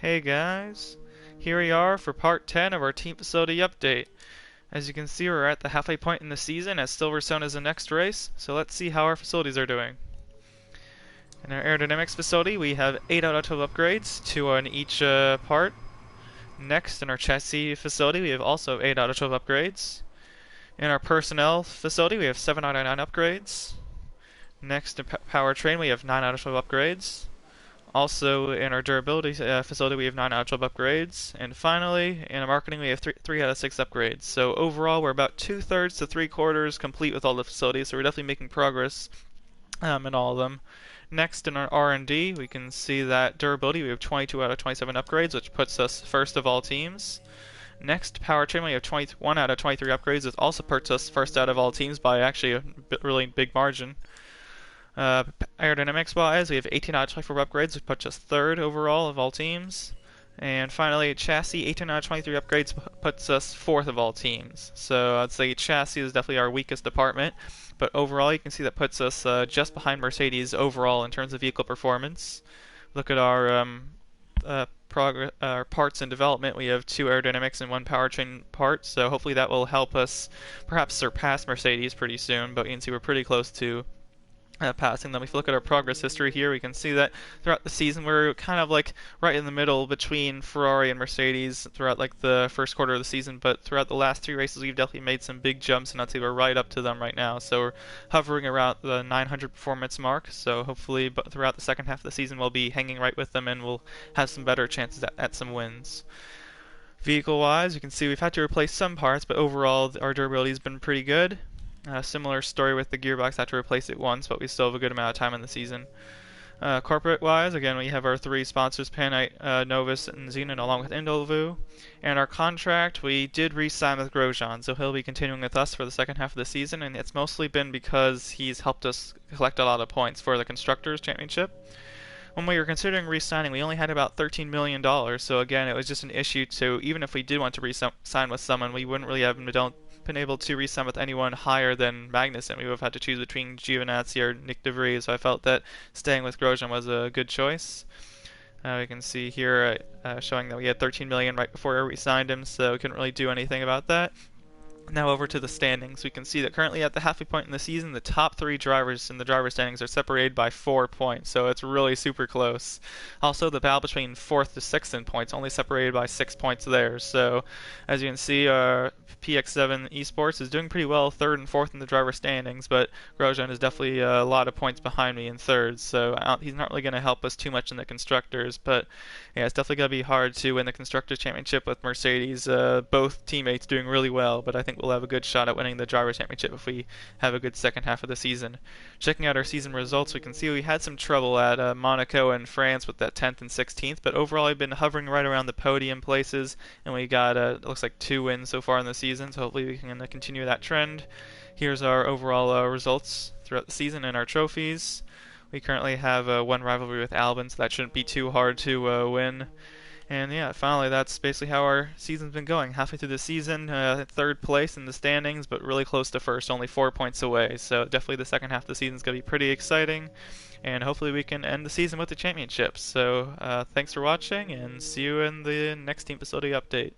Hey guys, here we are for part 10 of our team facility update. As you can see, we're at the halfway point in the season as Silverstone is the next race, so let's see how our facilities are doing. In our aerodynamics facility, we have 8 out of 12 upgrades, 2 on each part. Next, in our chassis facility, we have also 8 out of 12 upgrades. In our personnel facility, we have 7 out of 9 upgrades. Next, in powertrain, we have 9 out of 12 upgrades. Also, in our durability facility, we have 9 out of 12 upgrades. And finally, in our marketing, we have 3 out of 6 upgrades. So overall, we're about 2/3 to 3/4 complete with all the facilities, so we're definitely making progress in all of them. Next, in our R&D, we can see that durability, we have 22 out of 27 upgrades, which puts us first of all teams. Next, powertrain, we have 21 out of 23 upgrades, which also puts us first out of all teams by actually a really big margin. Aerodynamics wise, we have 18 out of 24 upgrades, which puts us third overall of all teams. And finally, chassis, 18 out of 23 upgrades puts us fourth of all teams. So I'd say chassis is definitely our weakest department, but overall you can see that puts us just behind Mercedes overall in terms of vehicle performance. Look at our parts in development. We have 2 aerodynamics and 1 powertrain part, so hopefully that will help us perhaps surpass Mercedes pretty soon, but you can see we're pretty close to passing them. If you look at our progress history here, we can see that throughout the season we're kind of like right in the middle between Ferrari and Mercedes throughout like the first quarter of the season, but throughout the last 3 races we've definitely made some big jumps, and I'd say we're right up to them right now. So we're hovering around the 900 performance mark, so hopefully throughout the second half of the season we'll be hanging right with them and we'll have some better chances at some wins. Vehicle wise, you can see we've had to replace some parts, but overall our durability has been pretty good. Similar story with the gearbox, had to replace it once, but we still have a good amount of time in the season. Corporate wise, again, we have our 3 sponsors, Panite, Novus, and Xenon, along with Indolvu. And our contract, we did re-sign with Grosjean, so he'll be continuing with us for the second half of the season, and it's mostly been because he's helped us collect a lot of points for the Constructors' Championship. When we were considering re-signing, we only had about $13 million, so again, it was just an issue to, even if we did want to re-sign with someone, we wouldn't really have been able to re-sign with anyone higher than Magnussen. We would have had to choose between Giovinazzi or Nick De Vries, so I felt that staying with Grosjean was a good choice. We can see here showing that we had 13 million right before we signed him, so we couldn't really do anything about that. Now over to the standings. We can see that currently at the halfway point in the season, the top 3 drivers in the driver standings are separated by 4 points, so it's really super close. Also, the battle between 4th to 6th in points only separated by 6 points there. So, as you can see, PX7 Esports is doing pretty well, 3rd and 4th in the driver standings, but Grosjean is definitely a lot of points behind me in 3rd, so he's not really going to help us too much in the constructors. But yeah, it's definitely going to be hard to win the constructors championship with Mercedes. Both teammates doing really well, but I think we'll have a good shot at winning the driver championship if we have a good second half of the season. Checking out our season results, we can see we had some trouble at Monaco and France with that 10th and 16th, but overall we've been hovering right around the podium places, and we got it looks like 2 wins so far in the season, so hopefully we can continue that trend. Here's our overall results throughout the season and our trophies. We currently have 1 rivalry with Albon, so that shouldn't be too hard to win. And yeah, finally, that's basically how our season's been going. Halfway through the season, 3rd place in the standings, but really close to first, only 4 points away. So definitely the second half of the season's going to be pretty exciting, and hopefully we can end the season with the championship. So thanks for watching, and see you in the next team facility update.